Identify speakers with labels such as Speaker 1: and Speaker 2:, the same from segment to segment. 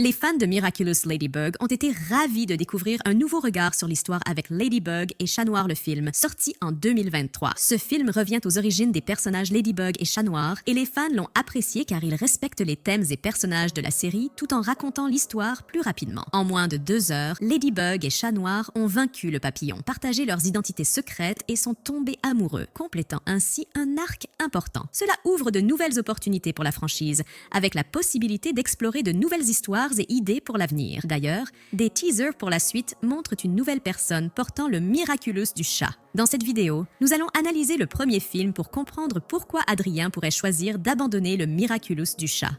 Speaker 1: Les fans de Miraculous Ladybug ont été ravis de découvrir un nouveau regard sur l'histoire avec Ladybug et Chat Noir le film, sorti en 2023. Ce film revient aux origines des personnages Ladybug et Chat Noir et les fans l'ont apprécié car il respecte les thèmes et personnages de la série tout en racontant l'histoire plus rapidement. En moins de 2 heures, Ladybug et Chat Noir ont vaincu le papillon, partagé leurs identités secrètes et sont tombés amoureux, complétant ainsi un arc important. Cela ouvre de nouvelles opportunités pour la franchise, avec la possibilité d'explorer de nouvelles histoires et idées pour l'avenir. D'ailleurs, des teasers pour la suite montrent une nouvelle personne portant le Miraculous du chat. Dans cette vidéo, nous allons analyser le premier film pour comprendre pourquoi Adrien pourrait choisir d'abandonner le Miraculous du chat.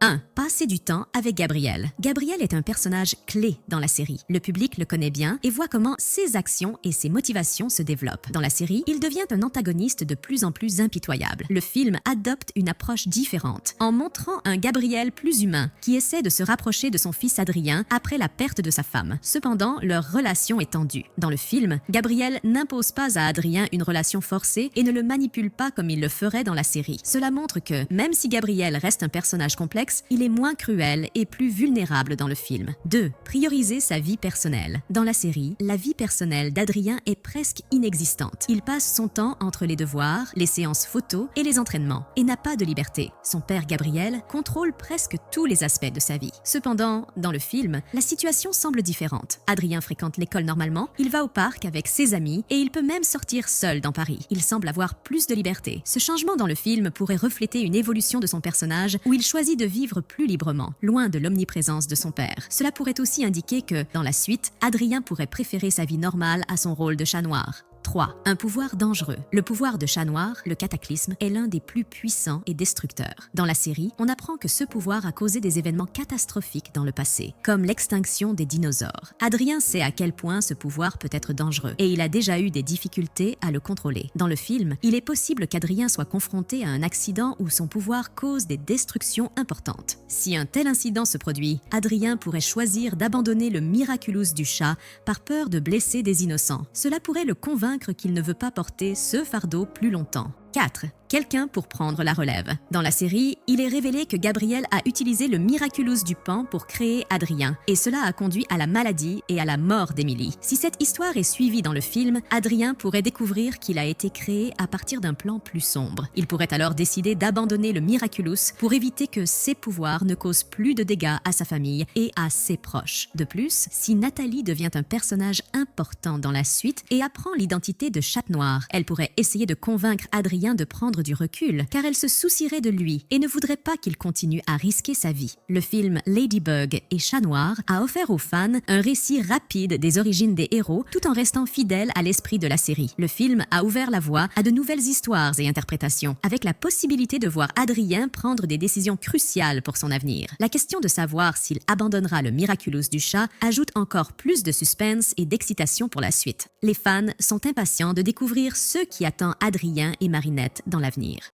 Speaker 1: 1. Passer du temps avec Gabriel. Gabriel est un personnage clé dans la série. Le public le connaît bien et voit comment ses actions et ses motivations se développent. Dans la série, il devient un antagoniste de plus en plus impitoyable. Le film adopte une approche différente, en montrant un Gabriel plus humain qui essaie de se rapprocher de son fils Adrien après la perte de sa femme. Cependant, leur relation est tendue. Dans le film, Gabriel n'impose pas à Adrien une relation forcée et ne le manipule pas comme il le ferait dans la série. Cela montre que, même si Gabriel reste un personnage complexe, il est moins cruel et plus vulnérable dans le film. 2. Prioriser sa vie personnelle. Dans la série, la vie personnelle d'Adrien est presque inexistante. Il passe son temps entre les devoirs, les séances photos et les entraînements, et n'a pas de liberté. Son père Gabriel contrôle presque tous les aspects de sa vie. Cependant, dans le film, la situation semble différente. Adrien fréquente l'école normalement, il va au parc avec ses amis et il peut même sortir seul dans Paris. Il semble avoir plus de liberté. Ce changement dans le film pourrait refléter une évolution de son personnage où il choisit de vivre plus librement, loin de l'omniprésence de son père. Cela pourrait aussi indiquer que, dans la suite, Adrien pourrait préférer sa vie normale à son rôle de chat noir. 3. Un pouvoir dangereux. Le pouvoir de Chat Noir, le cataclysme, est l'un des plus puissants et destructeurs. Dans la série, on apprend que ce pouvoir a causé des événements catastrophiques dans le passé, comme l'extinction des dinosaures. Adrien sait à quel point ce pouvoir peut être dangereux, et il a déjà eu des difficultés à le contrôler. Dans le film, il est possible qu'Adrien soit confronté à un accident où son pouvoir cause des destructions importantes. Si un tel incident se produit, Adrien pourrait choisir d'abandonner le Miraculous du chat par peur de blesser des innocents. Cela pourrait le convaincre qu'il ne veut pas porter ce fardeau plus longtemps. 4. Quelqu'un pour prendre la relève. Dans la série, il est révélé que Gabriel a utilisé le Miraculous du Pan pour créer Adrien, et cela a conduit à la maladie et à la mort d'Emily. Si cette histoire est suivie dans le film, Adrien pourrait découvrir qu'il a été créé à partir d'un plan plus sombre. Il pourrait alors décider d'abandonner le Miraculous pour éviter que ses pouvoirs ne causent plus de dégâts à sa famille et à ses proches. De plus, si Nathalie devient un personnage important dans la suite et apprend l'identité de Chat Noir, elle pourrait essayer de convaincre Adrien de prendre du recul, car elle se soucierait de lui et ne voudrait pas qu'il continue à risquer sa vie. Le film Ladybug et Chat Noir a offert aux fans un récit rapide des origines des héros tout en restant fidèle à l'esprit de la série. Le film a ouvert la voie à de nouvelles histoires et interprétations, avec la possibilité de voir Adrien prendre des décisions cruciales pour son avenir. La question de savoir s'il abandonnera le Miraculous du chat ajoute encore plus de suspense et d'excitation pour la suite. Les fans sont impatients de découvrir ce qui attend Adrien et Marinette dans l'avenir.